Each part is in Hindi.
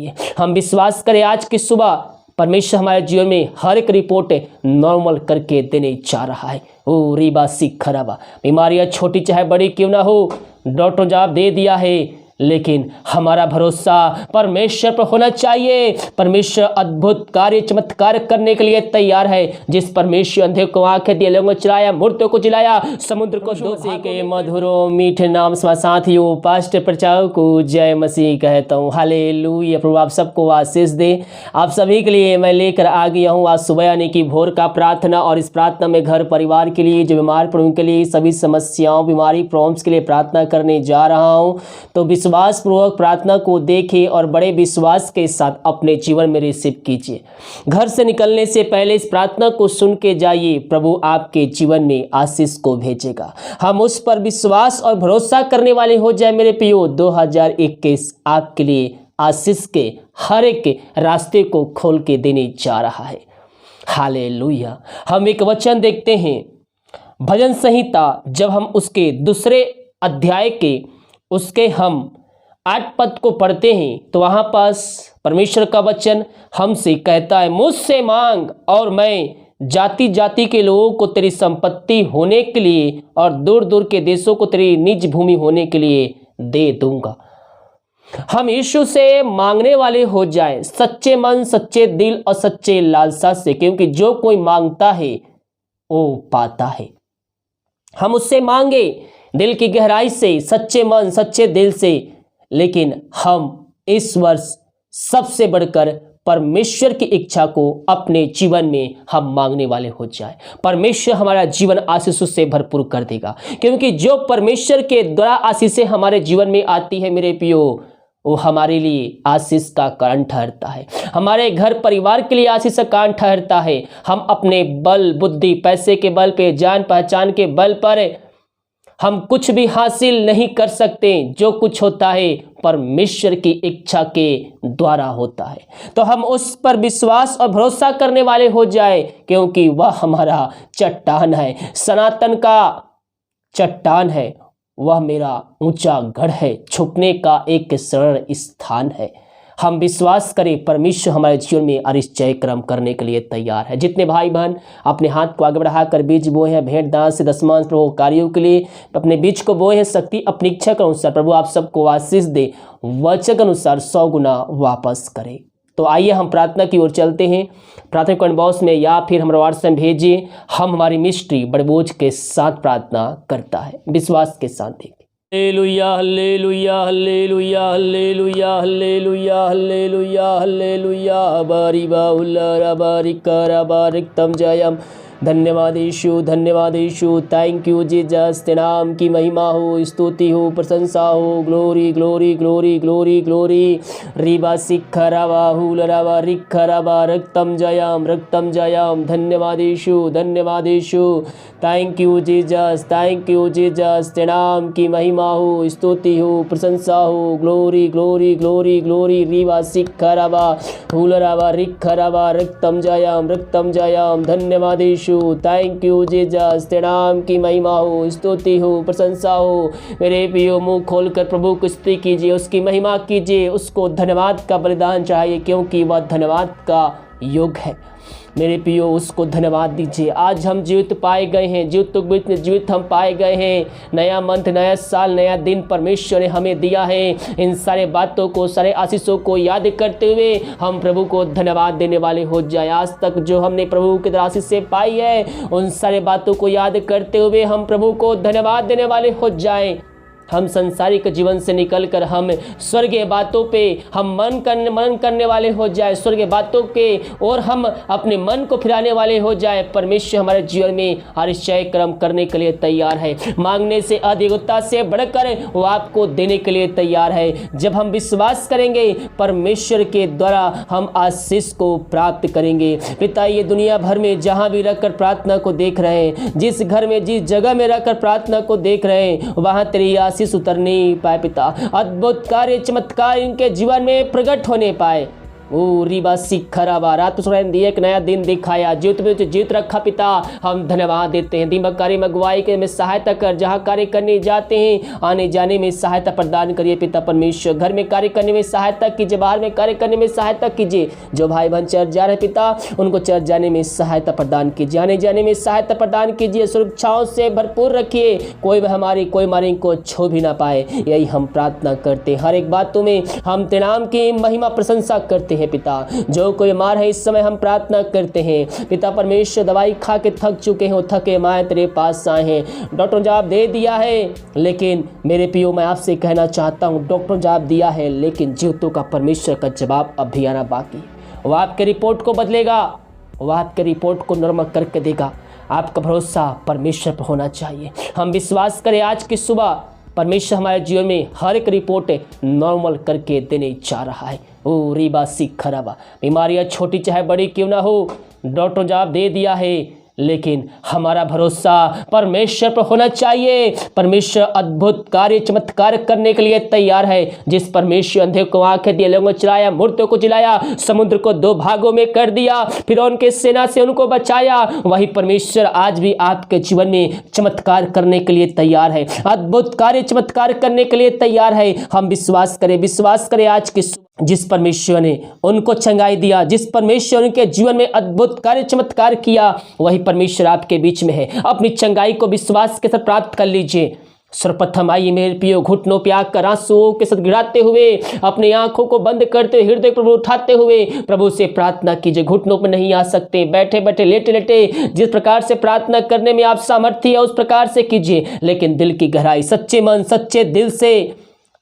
चाहिए। हम विश्वास करें आज की सुबह परमेश्वर हमारे जीवन में हर एक रिपोर्ट नॉर्मल करके देने जा रहा है। ओ रीबा सीख खराबा, बीमारियां छोटी चाहे बड़ी क्यों ना हो, डॉक्टर जवाब दे दिया है, लेकिन हमारा भरोसा परमेश्वर पर होना चाहिए। परमेश्वर अद्भुत कार्य चमत्कार करने के लिए तैयार है। जिस परमेश्वर अंधे को आंखें दिए, लोगों को चलाया, मूर्तियों को जिलाया, समुद्र को दो के मधुरों मीठे नाम साथियों पास्टर प्रचार को जय मसीह कहता हूँ। हालेलुया। प्रभु आप सबको आशीष दे। आप सभी के लिए मैं लेकर आ गया हूँ आज सुबह यानी कि भोर का प्रार्थना, और इस प्रार्थना में घर परिवार के लिए, जो बीमार पड़े उनके लिए, सभी समस्याओं बीमारी प्रॉब्लम्स के लिए प्रार्थना करने जा रहा हूँ। तो विश्वास पूर्वक प्रार्थना को देखें और बड़े विश्वास के साथ अपने जीवन में रिसीव कीजिए। घर से निकलने से पहले इस प्रार्थना को सुन के जाइए, प्रभु आपके जीवन में आशीष को भेजेगा। हम उस पर विश्वास और भरोसा करने वाले हो जाए मेरे प्रियो। 2021 आपके लिए आशीष के हर एक रास्ते को खोल के देने जा रहा है। हालेलुया। हम एक वचन देखते हैं भजन संहिता, जब हम उसके दूसरे अध्याय के उसके हम 8 पद को पढ़ते हैं तो वहाँ पास परमेश्वर का वचन हमसे कहता है, मुझसे मांग और मैं जाति जाति के लोगों को तेरी संपत्ति होने के लिए और दूर दूर के देशों को तेरी निज भूमि होने के लिए दे दूंगा। हम यीशु से मांगने वाले हो जाए, सच्चे मन, सच्चे दिल और सच्चे लालसा से, क्योंकि जो कोई मांगता है वो पाता है। हम उससे मांगे दिल की गहराई से, सच्चे मन सच्चे दिल से, लेकिन हम इस वर्ष सबसे बढ़कर परमेश्वर की इच्छा को अपने जीवन में हम मांगने वाले हो जाए। परमेश्वर हमारा जीवन आशीषों से भरपूर कर देगा, क्योंकि जो परमेश्वर के द्वारा आशीषें हमारे जीवन में आती है मेरे प्रियो, वो हमारे लिए आशीष का कारण ठहरता है, हमारे घर परिवार के लिए आशीष का कारण ठहरता है। हम अपने बल बुद्धि पैसे के बल पे, जान पहचान के बल पर हम कुछ भी हासिल नहीं कर सकते। जो कुछ होता है परमेश्वर की इच्छा के द्वारा होता है। तो हम उस पर विश्वास और भरोसा करने वाले हो जाए, क्योंकि वह हमारा चट्टान है, सनातन का चट्टान है। वह मेरा ऊंचा गढ़ है, छुपने का एक शरण स्थान है। हम विश्वास करें परमेश्वर हमारे जीवन में अरिश्चय क्रम करने के लिए तैयार है। जितने भाई बहन अपने हाथ को आगे बढ़ाकर बीज बोए हैं, भेंट दान से दशमांश प्रभु कार्यों के लिए अपने बीज को बोए हैं, शक्ति अपनी इच्छा के अनुसार प्रभु आप सबको आशीष दे, वचन के अनुसार 100 गुना वापस करे। तो आइए हम प्रार्थना की ओर चलते हैं। प्रार्थना कमेंट बॉक्स में या फिर हमारे व्हाट्सएप भेजिए। हम हमारी मिस्ट्री बड़े बोझ के साथ प्रार्थना करता है, विश्वास के साथ देखें। हालेलुया हालेलुया हालेलुया हालेलुया हालेलुया हालेलुया हालेलुया बारी बाउला बारी करा बारिक तम जयम। धन्यवाद यीशु, धन्यवाद यीशु। Thank you Jesus. तेरे नाम की महिमा हो, स्तुति हो, प्रशंसा हो। Glory glory glory glory glory. रिबा सिखरावा हुलरावा रिखरावा रक्तम जयम। धन्यवाद यीशु, धन्यवाद यीशु। Thank you Jesus, thank you Jesus. तेरे नाम की महिमा हो, स्तुति हो, प्रशंसा हो। Glory glory glory glory. रिबा सिखरावा हुलरावा रिखरावा रक्तम जयम। धन्यवाद यीशु, थैंक यू जीसस। तेरे नाम की महिमा हो, स्तुति हो, प्रशंसा हो। मेरे प्रियो मुंह खोलकर प्रभु की स्तुति कीजिए, उसकी महिमा कीजिए, उसको धन्यवाद का बलिदान चाहिए, क्योंकि वह धन्यवाद का योग है। मेरे प्रियो उसको धन्यवाद दीजिए। आज हम जीवित पाए गए हैं, जीवित हम पाए गए हैं। नया मंथ, नया साल, नया दिन परमेश्वर ने हमें दिया है। इन सारे बातों को, सारे आशीषों को याद करते हुए हम प्रभु को धन्यवाद देने वाले हो जाए। आज तक जो हमने प्रभु की आशीष से पाई है, उन सारे बातों को याद करते हुए हम प्रभु को धन्यवाद देने वाले हो जाए। हम संसारिक जीवन से निकलकर हम स्वर्गीय बातों पे हम मनन करने वाले हो जाए, स्वर्गीय बातों के और हम अपने मन को फिराने वाले हो जाए। परमेश्वर हमारे जीवन में अरिश्चय कर्म करने के लिए तैयार है। मांगने से अधिकता से बढ़कर वो आपको देने के लिए तैयार है। जब हम विश्वास करेंगे परमेश्वर के द्वारा हम आशीष को प्राप्त करेंगे। पिता, ये दुनिया भर में जहाँ भी रहकर प्रार्थना को देख रहे हैं, जिस घर में जिस जगह में रहकर प्रार्थना को देख रहे हैं, वहाँ तेरी आशीष उतर नहीं पाए पिता। अद्भुत कार्य चमत्कार इनके जीवन में प्रकट होने पाए। ओ रीबा सिखराबा रात सुरैन दिए एक नया दिन दिखाया, जीत में जीत रखा पिता, हम धन्यवाद देते हैं। दिमाग कार्य में अगुवाई के में सहायता कर, जहाँ कार्य करने जाते हैं आने जाने में सहायता प्रदान करिए पिता परमेश्वर। घर में कार्य करने में सहायता कीजिए, बाहर में कार्य करने में सहायता कीजिए। जो भाई बहन चर्च जा रहे पिता उनको चर्च जाने में सहायता प्रदान कीजिए, आने जाने में सहायता प्रदान कीजिए। सुरक्षाओं से भरपूर रखिए, कोई हमारी को छू भी ना पाए, यही हम प्रार्थना करते हैं। हर एक बातों में हम तेरे नाम की महिमा प्रशंसा करते हैं पिता। जो कोई बीमार है इस समय हम प्रार्थना करते हैं पिता परमेश्वर, दवाई खा के थक चुके हैं, थके माए तेरे पास आए हैं। डॉक्टर ने जवाब दे दिया है, लेकिन मेरे पियो मैं आपसे कहना चाहता हूँ, डॉक्टर ने जवाब दिया है लेकिन जीवतों का परमेश्वर का जवाब अब भी आना बाकी है। वो आपके रिपोर्ट को बदलेगा, वो आपके रिपोर्ट को नॉर्मल करके देगा। आपका भरोसा परमेश्वर पर होना चाहिए। हम विश्वास करें आज की सुबह परमेश्वर हमारे जीवन में हर एक रिपोर्ट नॉर्मल करके देने जा रहा है। ओ रीबा सिखराबा, बीमारियां छोटी चाहे बड़ी क्यों ना हो, डॉक्टर ने जवाब दे दिया है लेकिन हमारा भरोसा परमेश्वर पर होना चाहिए। परमेश्वर अद्भुत कार्य चमत्कार करने के लिए तैयार है। जिस परमेश्वर अंधे को आंखें दिए, लोगों को चलाया, मूर्तियों को जिलाया, समुद्र को 2 भागों में कर दिया, फिर उनके सेना से उनको बचाया, वही परमेश्वर आज भी आपके जीवन में चमत्कार करने के लिए तैयार है, अद्भुत कार्य चमत्कार करने के लिए तैयार है। हम विश्वास करें आज की जिस परमेश्वर ने उनको चंगाई दिया, जिस परमेश्वर उनके जीवन में अद्भुत कार्य चमत्कार किया, वही परमेश्वर आपके बीच में है। अपनी चंगाई को विश्वास के साथ प्राप्त कर लीजिए। सर्वप्रथम आइए मेरे पियो, घुटनों पे आकर आंसुओं के साथ गिराते हुए, अपनी आंखों को बंद करते हुए, हृदय प्रभु उठाते हुए प्रभु से प्रार्थना कीजिए। घुटनों पर नहीं आ सकते, बैठे बैठे लेटे लेटे जिस प्रकार से प्रार्थना करने में आप सामर्थ्य है उस प्रकार से कीजिए, लेकिन दिल की गहराई, सच्चे मन सच्चे दिल से।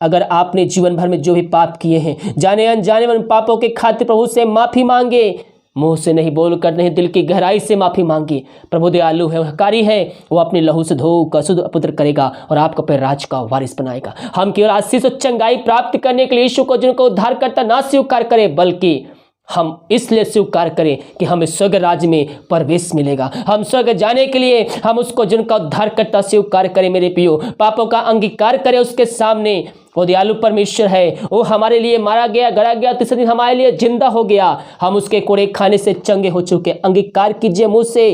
अगर आपने जीवन भर में जो भी पाप किए हैं, जाने अनजाने में पापों के खातिर प्रभु से माफी मांगे, मुंह से नहीं बोलकर नहीं, दिल की गहराई से माफी मांगी। प्रभु दयालु है, कारी है, वो अपने लहू से धोकर शुद्ध पुत्र करेगा और आपको अपने राज का वारिस बनाएगा। हम केवल आशीष और चंगाई प्राप्त करने के लिए यीशु को, जिनको उद्धार करता ना स्वीकार करें, बल्कि हम इसलिए स्वीकार करें कि हमें स्वर्ग राज्य में प्रवेश मिलेगा। हम स्वर्ग जाने के लिए हम उसको, जिनका उद्धार करता स्वीकार करें मेरे पियो, पापों का अंगीकार करें उसके सामने। वो दयालु परमेश्वर है, वो हमारे लिए मारा गया, गड़ा गया, तीसरे दिन हमारे लिए जिंदा हो गया। हम उसके कोड़े खाने से चंगे हो चुके। अंगीकार कीजिए मुँह से,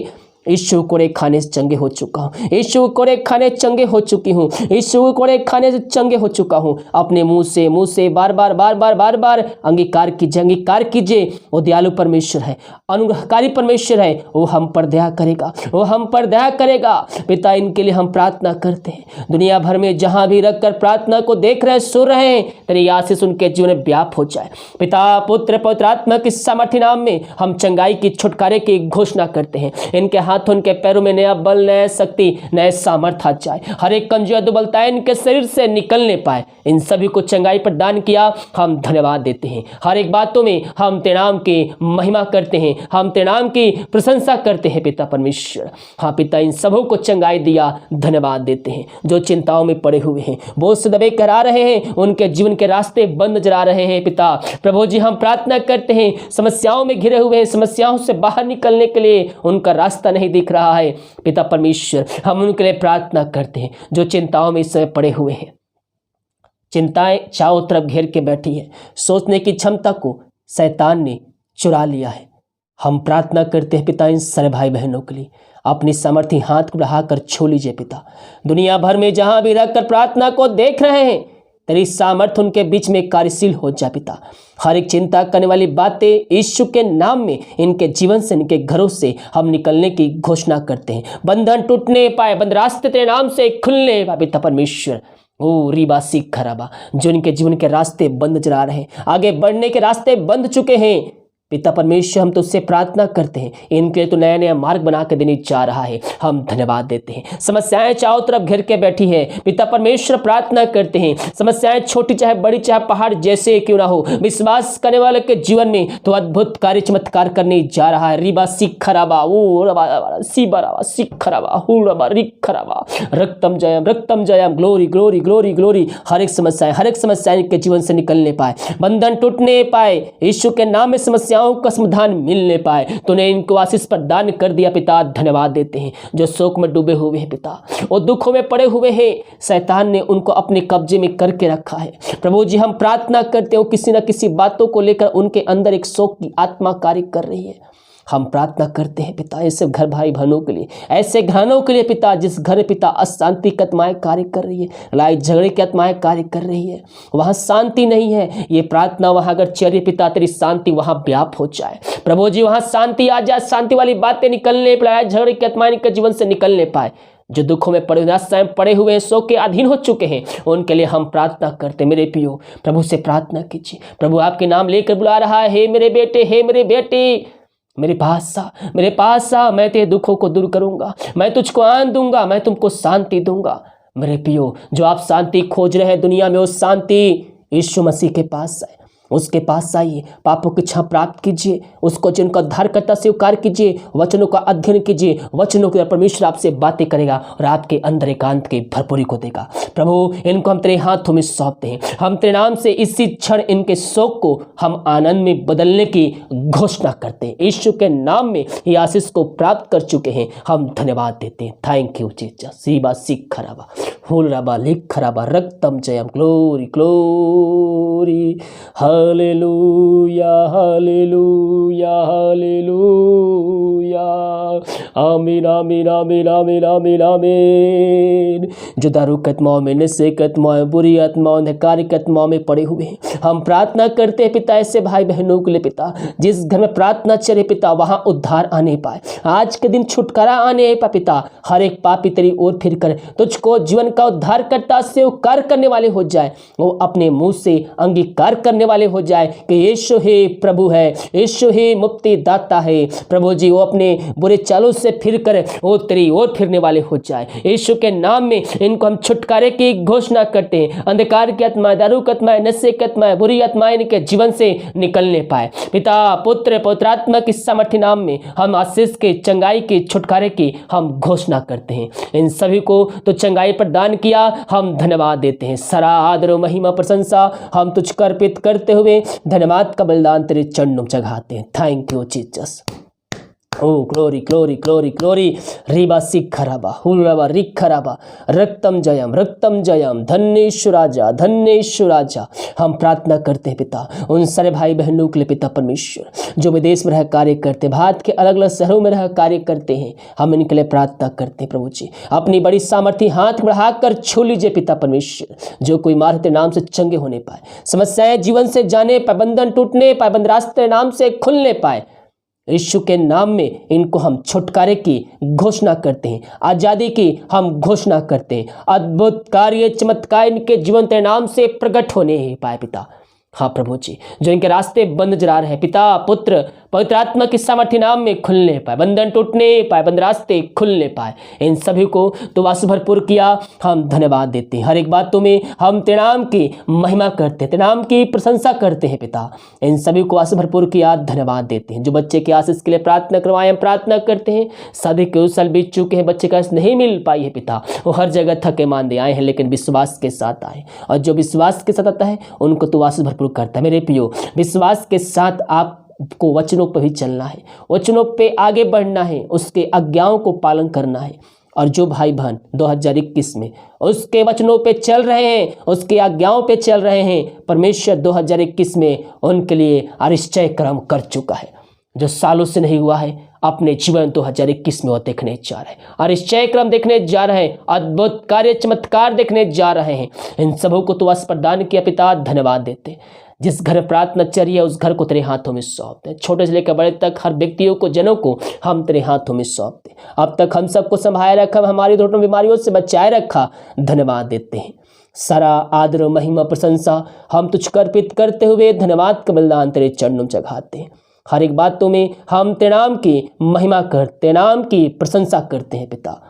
यीशु कोड़े खाने से चंगे हो चुका हूँ, यीशु कोड़े खाने चंगे हो चुकी हूँ, यीशु कोड़े खाने से चंगे हो चुका हूँ। अपने मुंह से बार बार अंगीकार कीजिए। वो दयालु परमेश्वर है, अनुग्रहकारी परमेश्वर है, वो हम पर दया करेगा, पिता इनके लिए हम प्रार्थना करते हैं। दुनिया भर में जहाँ भी रखकर प्रार्थना को देख रहे, सुन रहे हैं, तेरी आशीष उनके जीवन में व्याप्त हो जाए। पिता पुत्र पवित्र आत्मा के सामर्थ्य नाम में हम चंगाई की, छुटकारे की घोषणा करते हैं। इनके हाथों, उनके पैरों में नया बल, नया शक्ति, नए सामर्थ्य आ जाए। हर एक कमजोर दुबलता इनके शरीर से निकलने पाए। इन सभी को चंगाई प्रदान किया, हम धन्यवाद देते हैं। हर एक बातों में हम तेरे नाम की महिमा करते हैं, हम तेरे नाम की प्रशंसा करते हैं पिता परमेश्वर। हाँ पिता, इन सबों को चंगाई दिया, धन्यवाद देते हैं। जो चिंताओं में पड़े हुए हैं, बोझ से दबे करा रहे हैं, उनके जीवन के रास्ते बंद नजर आ रहे हैं पिता प्रभु जी, हम प्रार्थना करते हैं। समस्याओं में घिरे हुए हैं, समस्याओं से बाहर निकलने के लिए उनका रास्ता नहीं दिख रहा है पिता परमेश्वर, हम उनके लिए प्रार्थना करते हैं। जो चिंताओं में इस समय पड़े हुए हैं, चिंताएं चारों तरफ घेर के बैठी है, सोचने की क्षमता को शैतान ने चुरा लिया है। हम प्रार्थना करते हैं पिता, इन सारे भाई बहनों के लिए अपनी सामर्थ्य हाथ को बढ़ाकर छू लीजिए पिता। दुनिया भर में जहां भी रहकर प्रार्थना को देख रहे हैं, तेरी सामर्थ्य उनके बीच में कार्यशील हो जाए पिता। हर एक चिंता करने वाली बातें यीशु के नाम में इनके जीवन से, इनके घरों से हम निकलने की घोषणा करते हैं। बंधन टूटने पाए, बंद रास्ते तेरे नाम से खुलने पाए पिता परमेश्वर। ओ रीबा सिखराबा, जो इनके जीवन के रास्ते बंद नजर आ रहे हैं, आगे बढ़ने के रास्ते बंद चुके हैं पिता परमेश्वर, हम तुझसे प्रार्थना करते हैं, इनके लिए तो नया नया मार्ग बना के देने जा रहा है, हम धन्यवाद देते हैं। समस्याएं चारों तरफ घेर के बैठी है पिता परमेश्वर, प्रार्थना करते हैं। समस्याएं छोटी चाहे बड़ी, चाहे पहाड़ जैसे क्यों ना हो, विश्वास करने वाले के जीवन में तो अद्भुत कार्य चमत्कार करने जा रहा है। रीबा सिखराबा, ओ रबा सिबराबा सिखराबा, हु रबा रिखराबा, रक्तम जयम, ग्लोरी ग्लोरी ग्लोरी ग्लोरी। हर एक समस्या इनके जीवन से निकलने पाए, बंधन टूटने पाए, यीशु के नाम में समस्याओं समस्याओं का समाधान मिलने पाए। तूने इनको आशीष प्रदान कर दिया पिता, धन्यवाद देते हैं। जो शोक में डूबे हुए हैं पिता, वो दुखों में पड़े हुए हैं, शैतान ने उनको अपने कब्जे में करके रखा है। प्रभु जी हम प्रार्थना करते हो, किसी न किसी बातों को लेकर उनके अंदर एक शोक की आत्मा कार्य कर रही है। हम प्रार्थना करते हैं पिता ऐसे घर भाई बहनों के लिए, ऐसे घरानों के लिए पिता, जिस घर पिता अशांति की आत्माएं कार्य कर रही है, लड़ाई झगड़े की आत्माएं कार्य कर रही है, वहां शांति नहीं है। ये प्रार्थना वहां अगर चले पिता, तेरी शांति वहां व्याप्त हो जाए। प्रभु जी वहां शांति आ जाए, शांति वाली बातें निकलने, लड़ाई झगड़े की आत्माएं इनके जीवन से निकलने पाए। जो दुखों में पड़े हुए पड़े हुए हैं, शोक के अधीन हो चुके हैं, उनके लिए हम प्रार्थना करते। मेरे पियो प्रभु से प्रार्थना कीजिए। प्रभु आपके नाम लेकर बुला रहा है, हे मेरे बेटे, हे मेरे बेटी, मेरे पास आ, मैं तेरे दुखों को दूर करूंगा, मैं तुझको आनंद दूंगा, मैं तुमको शांति दूंगा। मेरे पियो जो आप शांति खोज रहे हैं दुनिया में, उस शांति यीशु मसीह के पास है, उसके पास आइए, पापों की क्षमा प्राप्त कीजिए, उसको जिनका उद्धारकर्ता स्वीकार कीजिए, वचनों का अध्ययन कीजिए, वचनों के परमेश्वर आपसे बातें करेगा और आपके अंदर एकांत की भरपूरी को देगा। प्रभु इनको हम तेरे हाथों में सौंपते हैं। हम तेरे नाम से इसी क्षण इनके शोक को हम आनंद में बदलने की घोषणा करते हैं। यीशु के नाम में ये आशीष को प्राप्त कर चुके हैं, हम धन्यवाद देते हैं। Thank you Jesus. सीबा सिख खराबा फूल रबा लिख खराबा रक्तम जयम, ग्लोरी ग्लोरी, हालेलुया हालेलुया हालेलुया, आमीन आमीन आमीन आमीन आमीन आमीन। जो दारू की आत्माओं में, नशे की आत्माओं, बुरी आत्माओं, अंधकार की आत्माओं में पड़े हुए हैं, हम प्रार्थना करते हैं पिता ऐसे भाई बहनों के लिए पिता, जिस घर में प्रार्थना चले पिता वहां उद्धार आने पाए, आज के दिन छुटकारा आने पाए पिता। हर एक पापी तेरी ओर फिर कर तुझको जीवन का उद्धार करता स्वीकार करने वाले हो जाए, वो अपने मुंह से अंगीकार करने वाले हो जाए कि यीशु ही प्रभु है, यीशु ही मुक्ति दाता है। प्रभु जी वो अपने बुरे चालों से फिर कर वो तेरी ओर फिरने वाले हो जाए। यीशु के नाम में इनको हम छुटकारे की घोषणा करते हैं। अंधकार की आत्माएं, दारू की आत्माएं, नशे की आत्माएं, बुरी आत्माएं इनके जीवन से निकलने पाए पिता, पुत्र पवित्रात्मा के सामर्थ्य नाम में हम आशीष के, चंगाई के, छुटकारे की हम घोषणा करते हैं। इन सभी को तो चंगाई प्रदान किया, हम धन्यवाद देते हैं। सारा आदर और महिमा प्रशंसा हम तुझको अर्पित करते हुए धन्यवाद का बलिदान तेरे चरणों में चढ़ाते हैं। Thank you Jesus. Oh glory glory glory glory, रीबा सिख खराबा हुलराबा रिख खराबा, रक्तम जयम, धन्येश्वर राजा, धन्येश्वर राजा। हम प्रार्थना करते हैं पिता उन सारे भाई बहनों के लिए पिता परमेश्वर, जो विदेश में रह कार्य करते, भारत के अलग अलग शहरों में रह कार्य करते हैं, हम इनके लिए प्रार्थना करते हैं। प्रभु जी अपनी बड़ी सामर्थ्य हाथ बढ़ाकर छू लीजिए पिता परमेश्वर, जो कोई मार तेरे नाम से चंगे होने पाए, समस्याएं जीवन से जाने पाए, बंधन टूटने पाए, बंद रास्ते नाम से खुलने पाए। यीशु के नाम में इनको हम छुटकारे की घोषणा करते हैं, आज़ादी की हम घोषणा करते हैं। अद्भुत कार्य चमत्कार इनके जीवन के नाम से प्रकट होने ही पाए पिता। हाँ प्रभु जी जो इनके रास्ते बंद नजर आ रहे हैं पिता, पुत्र पवित्र आत्मा की सामर्थ्य नाम में खुलने पाए, बंधन टूटने पाए, बंद रास्ते खुलने पाए, इन सभी को तो वास भरपूर किया, हम धन्यवाद देते हैं। हर एक बातों में हम तेरे नाम की महिमा करते हैं, तेरे नाम की प्रशंसा करते हैं पिता। इन सभी को वास भरपूर किया, धन्यवाद देते हैं। जो बच्चे के आशीष के लिए प्रार्थना करवाएं, हम प्रार्थना करते हैं। शादी के उस साल बीत चुके हैं, बच्चे का आशीष नहीं मिल पाई है पिता, वो हर जगह थके मांदे आए हैं, लेकिन विश्वास के साथ आए, और जो विश्वास के साथ आता है उनको तो वास भरपूर करता है। मेरे प्रियो विश्वास के साथ आपको वचनों पर ही चलना है, वचनों पे आगे बढ़ना है, उसके आज्ञाओं को पालन करना है। और जो भाई बहन 2021 में उसके वचनों पे चल रहे हैं, उसके आज्ञाओं पे चल रहे हैं, परमेश्वर 2021 में उनके लिए आश्चर्य कर्म कर चुका है, जो सालों से नहीं हुआ है। अपने जीवन 2021 में वो देखने जा रहे हैं, आश्चर्य क्रम देखने जा रहे हैं, अद्भुत कार्य चमत्कार देखने जा रहे हैं। इन सबों को तो वास प्रदान किया पिता, धन्यवाद देते। जिस घर प्रार्थना चल रही है उस घर को तेरे हाथों में सौंपते हैं, छोटे से लेकर बड़े तक हर व्यक्तियों को, जनों को हम तेरे हाथों में सौंपते हैं। अब तक हम सबको संभाले रखा, हमारी दोनों बीमारियों से बचाए रखा, धन्यवाद देते हैं। सारा आदर महिमा प्रशंसा हम तुझको अर्पित करते हुए धन्यवाद का बलिदान तेरे चरणों में चढ़ाते हैं। हर एक बातों में हम तेरे नाम की महिमा करते, तेरे नाम की प्रशंसा करते हैं पिता।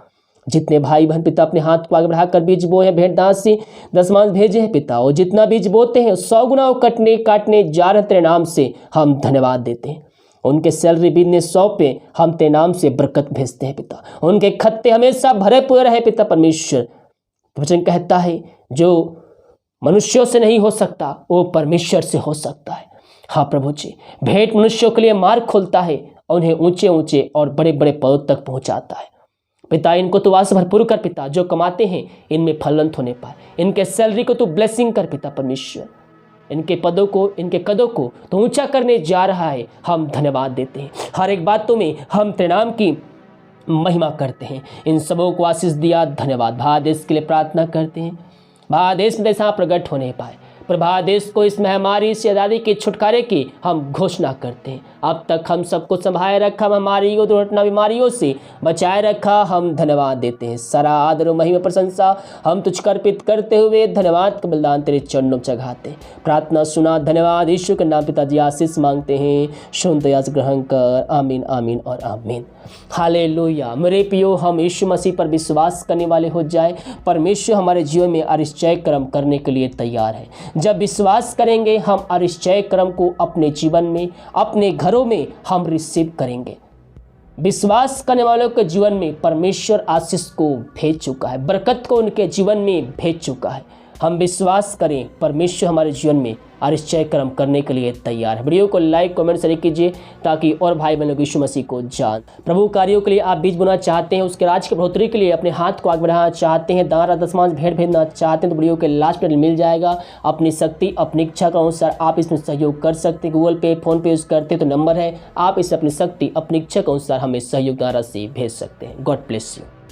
जितने भाई बहन पिता अपने हाथ को आगे बढ़ाकर बीज बोए हैं, भेंट दास से दशमांश भेजे हैं पिता, और जितना बीज बोते हैं 100 गुना काटने जा रहे तेरे नाम से हम धन्यवाद देते हैं। उनके सैलरी बिजनेस 100 पे हम तेरे नाम से बरकत भेजते हैं पिता, उनके खत्ते हमेशा भरे पूरे रहे पिता परमेश्वर। वचन कहता है जो मनुष्यों से नहीं हो सकता वो परमेश्वर से हो सकता है। हाँ प्रभु जी, भेंट मनुष्यों के लिए मार्ग खोलता है और उन्हें ऊंचे ऊंचे और बड़े बड़े पदों तक पहुंचाता है। पिता, इनको तो वास भरपूर कर पिता, जो कमाते हैं इनमें फलवंत होने पाए। इनके सैलरी को तो ब्लेसिंग कर पिता परमेश्वर, इनके पदों को, इनके कदों को तो ऊंचा करने जा रहा है। हम धन्यवाद देते हैं, हर एक बातों में हम तेरे नाम की महिमा करते हैं। इन सबों को आशीष दिया, धन्यवाद। भारत देश के लिए प्रार्थना करते हैं, भारत देश में जैसा प्रकट होने पाए। पर भारत देश को इस महामारी से आज़ादी के छुटकारे की हम घोषणा करते हैं। अब तक हम सबको संभाले रखा, महामारी को, दुर्घटना, बीमारियों से बचाए रखा, हम धन्यवाद देते हैं। सारा आदर और महिमा प्रशंसा हम तुझको अर्पित करते हुए धन्यवाद का बलिदान तेरे चरणों में चढ़ाते हैं। प्रार्थना सुना, धन्यवाद। यीशु के नाम पिताजी आशीष मांगते हैं, सुन दया से ग्रहण कर। आमीन, आमीन और आमीन। हालेलुया। मेरे प्रियो, हम यीशु मसीह पर विश्वास करने वाले हो जाए। परमेश्वर हमारे जीवन में आश्चर्य कर्म करने के लिए तैयार है। जब विश्वास करेंगे, हम आश्चर्य कर्म को अपने जीवन में, अपने घरों में हम रिसीव करेंगे। विश्वास करने वालों के जीवन में परमेश्वर आशीष को भेज चुका है, बरकत को उनके जीवन में भेज चुका है। हम विश्वास करें, परमेश्वर हमारे जीवन में आश्चर्य कर्म करने के लिए तैयार है। वीडियो को लाइक, कमेंट, शेयर कीजिए ताकि और भाई बहनों यीशु मसीह को जान। प्रभु कार्यों के लिए आप बीज बोना चाहते हैं, उसके राज की बढ़ोतरी के लिए अपने हाथ को आगे बढ़ाना चाहते हैं, दान दशमांश भेंट भेजना चाहते हैं, तो वीडियो के लास्ट में मिल जाएगा। अपनी शक्ति, अपनी इच्छा के अनुसार आप इसमें सहयोग कर सकते हैं। गूगल पे, फोन पे यूज़ करते हैं तो नंबर है, आप इसे अपनी शक्ति, अपनी इच्छा के अनुसार हमें सहयोग द्वारा से भेज सकते हैं। God bless you.